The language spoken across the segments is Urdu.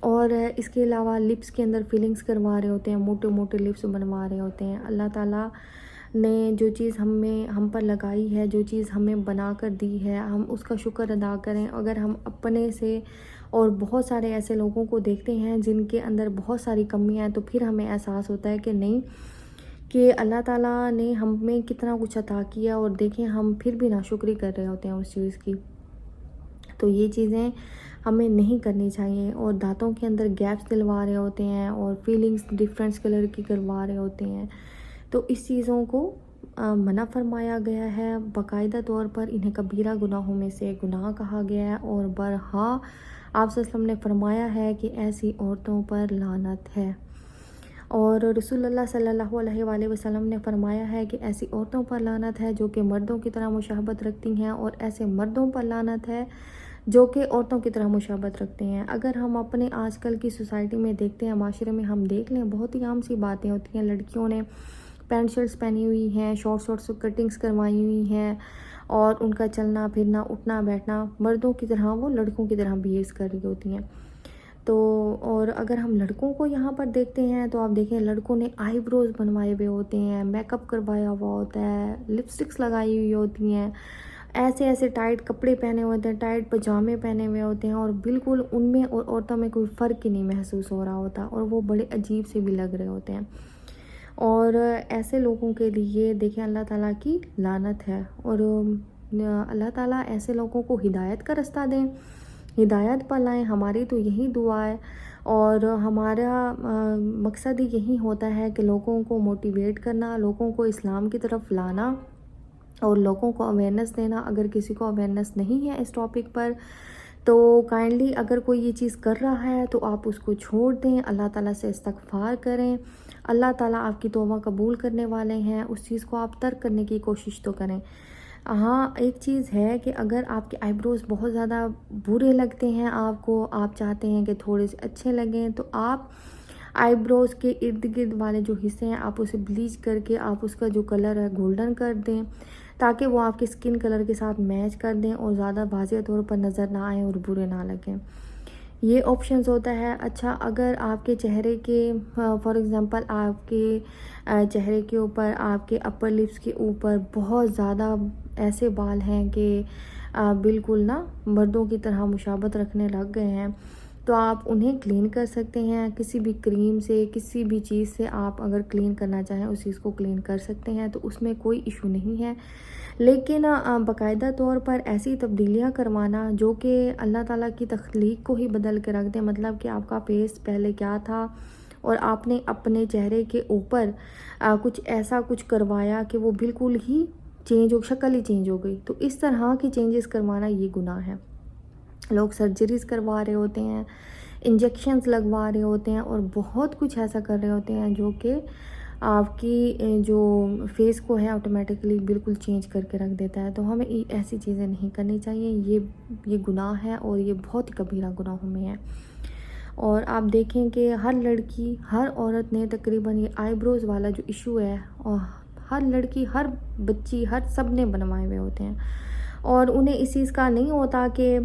اور اس کے علاوہ لپس کے اندر فیلنگس کروا رہے ہوتے ہیں، موٹے موٹے لپس بنوا رہے ہوتے ہیں۔ اللہ تعالیٰ نے جو چیز ہم پر لگائی ہے، جو چیز ہمیں بنا کر دی ہے، ہم اس کا شکر ادا کریں۔ اگر ہم اپنے سے اور بہت سارے ایسے لوگوں کو دیکھتے ہیں جن کے اندر بہت ساری کمیاں ہیں، تو پھر ہمیں احساس ہوتا ہے کہ نہیں، کہ اللہ تعالیٰ نے ہمیں کتنا کچھ عطا کیا، اور دیکھیں ہم پھر بھی ناشکری کر رہے ہوتے ہیں اس چیز کی۔ تو یہ چیزیں ہمیں نہیں کرنی چاہیے۔ اور دانتوں کے اندر گیپس دلوا رہے ہوتے ہیں، اور فیلنگس ڈفرینٹ کلر کی کروا رہے ہوتے ہیں، تو اس چیزوں کو منع فرمایا گیا ہے باقاعدہ طور پر۔ انہیں کبیرہ گناہوں میں سے گناہ کہا گیا ہے، اور برہا آپ صلی اللہ علیہ وسلم نے فرمایا ہے کہ ایسی عورتوں پر لعنت ہے۔ اور رسول اللہ صلی اللہ علیہ وآلہ وسلم نے فرمایا ہے کہ ایسی عورتوں پر لعنت ہے جو کہ مردوں کی طرح مشابہت رکھتی ہیں، اور ایسے مردوں پر لعنت ہے جو کہ عورتوں کی طرح مشابہت رکھتے ہیں۔ اگر ہم اپنے آج کل کی سوسائٹی میں دیکھتے ہیں، معاشرے میں ہم دیکھ لیں، بہت ہی عام سی باتیں ہوتی ہیں۔ لڑکیوں نے پینٹ شرٹس پہنی ہوئی ہیں، شارٹس کٹنگس کروائی ہوئی ہیں، اور ان کا چلنا پھرنا اٹھنا بیٹھنا مردوں کی طرح، وہ لڑکوں کی طرح بیہیو کر رہی ہوتی ہیں۔ تو اور اگر ہم لڑکوں کو یہاں پر دیکھتے ہیں تو آپ دیکھیں لڑکوں نے آئی بروز بنوائے ہوئے ہوتے ہیں، میک اپ کروایا ہوا ہوتا ہے، لپسٹکس لگائی ہوئی ہوتی ہیں، ایسے ٹائٹ کپڑے پہنے ہوئے ہوتے ہیں، ٹائٹ پجامے پہنے ہوئے ہوتے ہیں، اور بالکل ان میں اور عورتوں میں کوئی فرق ہی نہیں محسوس ہو رہا ہوتا، اور وہ بڑے عجیب سے بھی لگ رہے ہوتے ہیں۔ اور ایسے لوگوں کے لیے دیکھیں اللہ تعالیٰ کی لعنت ہے، اور اللہ تعالیٰ ایسے لوگوں کو ہدایت کا رستہ دیں، ہدایت پر لائیں۔ ہماری تو یہی دعا ہے، اور ہمارا مقصد ہی یہی ہوتا ہے کہ لوگوں کو موٹیویٹ کرنا، لوگوں کو اسلام کی طرف لانا، اور لوگوں کو اویئرنیس دینا۔ اگر کسی کو اویئرنیس نہیں ہے اس ٹاپک پر، تو کائنڈلی اگر کوئی یہ چیز کر رہا ہے تو آپ اس کو چھوڑ دیں، اللہ تعالیٰ سے استغفار کریں۔ اللہ تعالیٰ آپ کی توبہ قبول کرنے والے ہیں، اس چیز کو آپ ترک کرنے کی کوشش تو کریں۔ ہاں ایک چیز ہے کہ اگر آپ کے آئی بروز بہت زیادہ برے لگتے ہیں، آپ کو، آپ چاہتے ہیں کہ تھوڑے سے اچھے لگیں، تو آپ آئی بروز کے ارد گرد والے جو حصے ہیں آپ اسے بلیچ کر کے آپ اس کا جو کلر ہے گولڈن کر دیں، تاکہ وہ آپ کے سکن کلر کے ساتھ میچ کر دیں اور زیادہ واضح طور پر نظر نہ آئیں اور برے نہ لگیں۔ یہ آپشنز ہوتا ہے۔ اچھا اگر آپ کے چہرے کے فار ایگزامپل آپ کے چہرے کے اوپر، آپ کے اپر لپس کے اوپر بہت زیادہ ایسے بال ہیں کہ بالکل نا مردوں کی طرح مشابہت رکھنے لگ گئے ہیں، تو آپ انہیں کلین کر سکتے ہیں کسی بھی کریم سے، کسی بھی چیز سے۔ آپ اگر کلین کرنا چاہیں اس چیز کو کلین کر سکتے ہیں، تو اس میں کوئی ایشو نہیں ہے۔ لیکن باقاعدہ طور پر ایسی تبدیلیاں کروانا جو کہ اللہ تعالیٰ کی تخلیق کو ہی بدل کے رکھ دیں، مطلب کہ آپ کا فیس پہلے کیا تھا اور آپ نے اپنے چہرے کے اوپر کچھ ایسا کچھ کروایا کہ وہ بالکل ہی چینج ہو، شکل ہی چینج ہو گئی، تو اس طرح کی چینجز کروانا یہ گناہ ہے۔ لوگ سرجریز کروا رہے ہوتے ہیں، انجیکشنز لگوا رہے ہوتے ہیں، اور بہت کچھ ایسا کر رہے ہوتے ہیں جو کہ آپ کی جو فیس کو ہے آٹومیٹکلی بالکل چینج کر کے رکھ دیتا ہے۔ تو ہمیں ایسی چیزیں نہیں کرنی چاہیے، یہ گناہ ہے، اور یہ بہت ہی کبیرہ گناہوں میں ہے۔ اور آپ دیکھیں کہ ہر لڑکی، ہر عورت نے تقریباً یہ آئی بروز والا جو ایشو ہے، اور ہر لڑکی، ہر بچی، سب نے بنوائے ہوئے ہوتے ہیں، اور انہیں اس چیز کا نہیں ہوتا کہ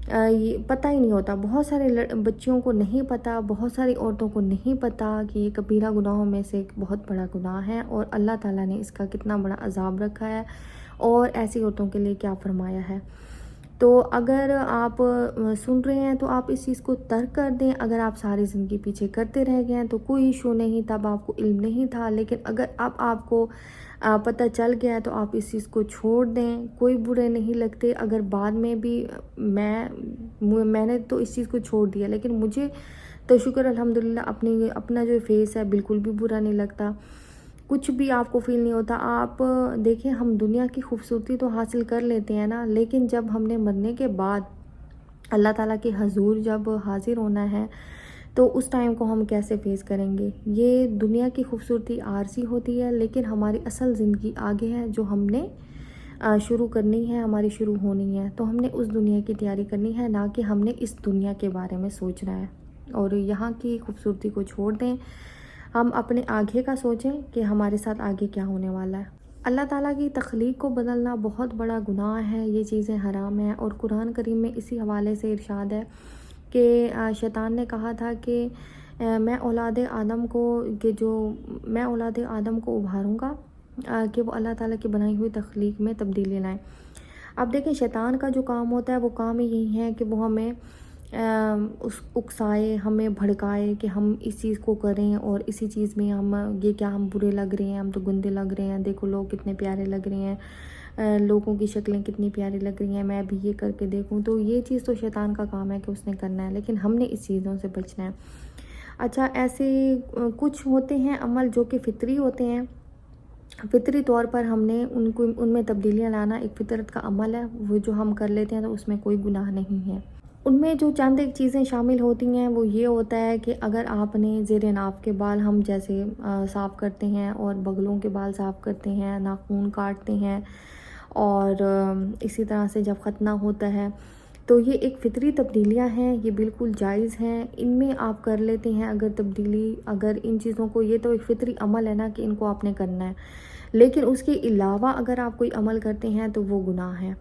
یہ پتہ ہی نہیں ہوتا۔ بہت سارے بچیوں کو نہیں پتہ، بہت ساری عورتوں کو نہیں پتہ کہ یہ کبیرہ گناہوں میں سے ایک بہت بڑا گناہ ہے، اور اللہ تعالیٰ نے اس کا کتنا بڑا عذاب رکھا ہے، اور ایسی عورتوں کے لیے کیا فرمایا ہے۔ تو اگر آپ سن رہے ہیں تو آپ اس چیز کو ترک کر دیں۔ اگر آپ ساری زندگی پیچھے کرتے رہ گئے ہیں تو کوئی ایشو نہیں، تب آپ کو علم نہیں تھا، لیکن اگر اب آپ کو پتہ چل گیا ہے تو آپ اس چیز کو چھوڑ دیں، کوئی برے نہیں لگتے۔ اگر بعد میں بھی میں نے تو اس چیز کو چھوڑ دیا، لیکن مجھے تو شکر الحمدللہ اپنا جو فیس ہے بالکل بھی برا نہیں لگتا، کچھ بھی آپ کو فیل نہیں ہوتا۔ آپ دیکھیں ہم دنیا کی خوبصورتی تو حاصل کر لیتے ہیں نا، لیکن جب ہم نے مرنے کے بعد اللہ تعالیٰ کے حضور جب حاضر ہونا ہے تو اس ٹائم کو ہم کیسے فیس کریں گے؟ یہ دنیا کی خوبصورتی عارضی ہوتی ہے، لیکن ہماری اصل زندگی آگے ہے جو ہم نے شروع کرنی ہے، ہماری شروع ہونی ہے۔ تو ہم نے اس دنیا کی تیاری کرنی ہے، نہ کہ ہم نے اس دنیا کے بارے میں سوچنا ہے، اور یہاں کی خوبصورتی کو چھوڑ دیں۔ ہم اپنے آگے کا سوچیں کہ ہمارے ساتھ آگے کیا ہونے والا ہے۔ اللہ تعالیٰ کی تخلیق کو بدلنا بہت بڑا گناہ ہے، یہ چیزیں حرام ہیں، اور قرآن کریم میں اسی حوالے سے ارشاد ہے کہ شیطان نے کہا تھا کہ میں اولاد آدم کو ابھاروں گا کہ وہ اللہ تعالیٰ کی بنائی ہوئی تخلیق میں تبدیلی لائیں۔ اب دیکھیں یہ کا جو کام ہوتا ہے وہ کام یہی ہے کہ وہ ہمیں اکسائے، ہمیں بھڑکائے کہ ہم اس چیز کو کریں، اور اسی چیز میں ہم برے لگ رہے ہیں، ہم تو گندے لگ رہے ہیں، دیکھو لوگ کتنے پیارے لگ رہے ہیں، لوگوں کی شکلیں کتنی پیاری لگ رہی ہیں، میں بھی یہ کر کے دیکھوں۔ تو یہ چیز تو شیطان کا کام ہے کہ اس نے کرنا ہے، لیکن ہم نے اس چیزوں سے بچنا ہے۔ اچھا، ایسے کچھ ہوتے ہیں عمل جو کہ فطری ہوتے ہیں، فطری طور پر ہم نے ان میں تبدیلیاں لانا ایک فطرت کا عمل ہے، وہ جو ہم کر لیتے ہیں تو اس میں کوئی گناہ نہیں ہے۔ ان میں جو چند ایک چیزیں شامل ہوتی ہیں وہ یہ ہوتا ہے کہ اگر آپ نے زیر ناف کے بال ہم جیسے صاف کرتے ہیں اور بغلوں کے بال صاف کرتے ہیں، ناخن کاٹتے ہیں، اور اسی طرح سے جب ختنہ ہوتا ہے، تو یہ ایک فطری تبدیلیاں ہیں، یہ بالکل جائز ہیں، ان میں آپ کر لیتے ہیں اگر تبدیلی، اگر ان چیزوں کو، یہ تو ایک فطری عمل ہے نا کہ ان کو آپ نے کرنا ہے، لیکن اس کے علاوہ اگر آپ کوئی عمل کرتے ہیں تو وہ گناہ ہے،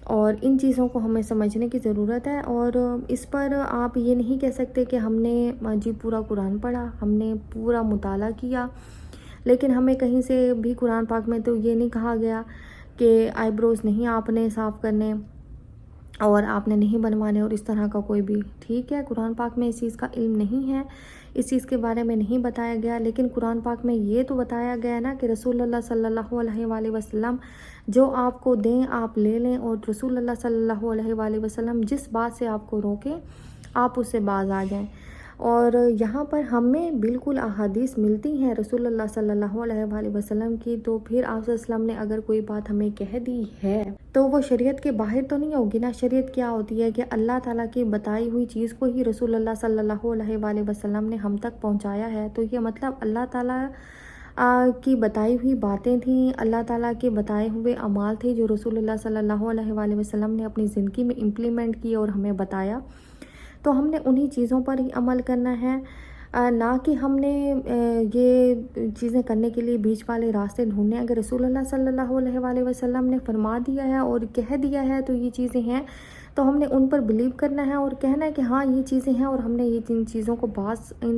اور ان چیزوں کو ہمیں سمجھنے کی ضرورت ہے۔ اور اس پر آپ یہ نہیں کہہ سکتے کہ ہم نے پورا قرآن پڑھا، ہم نے پورا مطالعہ کیا، لیکن ہمیں کہیں سے بھی قرآن پاک میں تو یہ نہیں کہا گیا کہ آئی بروز نہیں آپ نے صاف کرنے اور آپ نے نہیں بنوانے اور اس طرح کا کوئی بھی، ٹھیک ہے، قرآن پاک میں اس چیز کا علم نہیں ہے، اس چیز کے بارے میں نہیں بتایا گیا، لیکن قرآن پاک میں یہ تو بتایا گیا نا کہ رسول اللہ صلی اللہ علیہ وآلہ وسلم جو آپ کو دیں آپ لے لیں، اور رسول اللہ صلی اللہ علیہ وآلہ وسلم جس بات سے آپ کو روکیں آپ اس سے باز آ جائیں۔ اور یہاں پر ہمیں بالکل احادیث ملتی ہیں رسول اللہ صلی اللہ علیہ وآلہ وسلم کی، تو پھر آپ صلی اللہ علیہ وسلم نے اگر کوئی بات ہمیں کہہ دی ہے تو وہ شریعت کے باہر تو نہیں ہوگی نا۔ شریعت کیا ہوتی ہے کہ اللہ تعالیٰ کی بتائی ہوئی چیز کو ہی رسول اللہ صلی اللہ علیہ وآلہ وسلم نے ہم تک پہنچایا ہے، تو یہ مطلب اللہ تعالیٰ کی بتائی ہوئی باتیں تھیں، اللہ تعالیٰ کے بتائے ہوئے اعمال تھے جو رسول اللہ صلی اللہ علیہ وآلہ وسلم نے اپنی زندگی میں امپلیمنٹ کی اور ہمیں بتایا، تو ہم نے انہی چیزوں پر ہی عمل کرنا ہے، نہ کہ ہم نے یہ چیزیں کرنے کے لیے بیچ والے راستے ڈھونڈنے۔ اگر رسول اللہ صلی اللہ علیہ وآلہ وسلم نے فرما دیا ہے اور کہہ دیا ہے تو یہ چیزیں ہیں، تو ہم نے ان پر بلیو کرنا ہے اور کہنا ہے کہ ہاں یہ چیزیں ہیں، اور ہم نے ان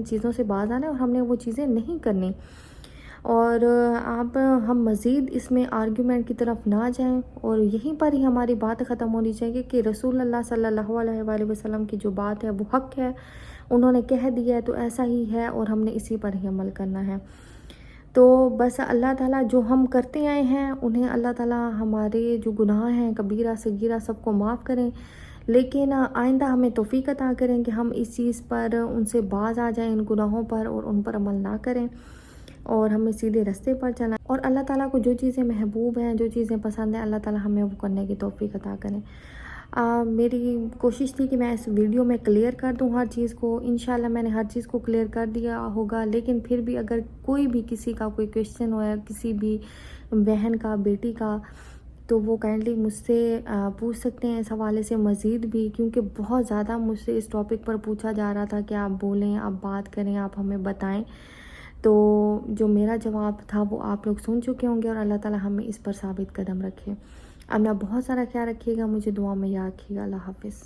چیزوں سے باز آنا ہے، اور ہم نے وہ چیزیں نہیں کرنی۔ اور ہم مزید اس میں آرگیومنٹ کی طرف نہ جائیں، اور یہیں پر ہی ہماری بات ختم ہونی چاہیے کہ رسول اللہ صلی اللہ علیہ وآلہ وسلم کی جو بات ہے وہ حق ہے، انہوں نے کہہ دیا ہے تو ایسا ہی ہے، اور ہم نے اسی پر ہی عمل کرنا ہے۔ تو بس اللہ تعالیٰ جو ہم کرتے آئے ہیں انہیں اللہ تعالیٰ ہمارے جو گناہ ہیں کبیرہ صغیرہ سب کو معاف کریں، لیکن آئندہ ہمیں توفیق عطا کریں کہ ہم اس چیز پر ان سے باز آ جائیں، ان گناہوں پر، اور ان پر عمل نہ کریں، اور ہمیں سیدھے راستے پر چلائیں، اور اللہ تعالیٰ کو جو چیزیں محبوب ہیں، جو چیزیں پسند ہیں، اللہ تعالیٰ ہمیں وہ کرنے کی توفیق عطا کریں۔ میری کوشش تھی کہ میں اس ویڈیو میں کلیئر کر دوں ہر چیز کو، انشاءاللہ میں نے ہر چیز کو کلیئر کر دیا ہوگا، لیکن پھر بھی اگر کوئی بھی کسی کا کوئی کویشچن ہو یا کسی بھی بہن کا، بیٹی کا، تو وہ کائنڈلی مجھ سے پوچھ سکتے ہیں اس حوالے سے مزید بھی، کیونکہ بہت زیادہ مجھ سے اس ٹاپک پر پوچھا جا رہا تھا کہ آپ بولیں، آپ بات کریں، آپ ہمیں بتائیں، تو جو میرا جواب تھا وہ آپ لوگ سن چکے ہوں گے، اور اللہ تعالیٰ ہمیں اس پر ثابت قدم رکھے۔ اپنا بہت سارا خیال رکھیے گا، مجھے دعا میں یاد رکھیے گا۔ اللہ حافظ۔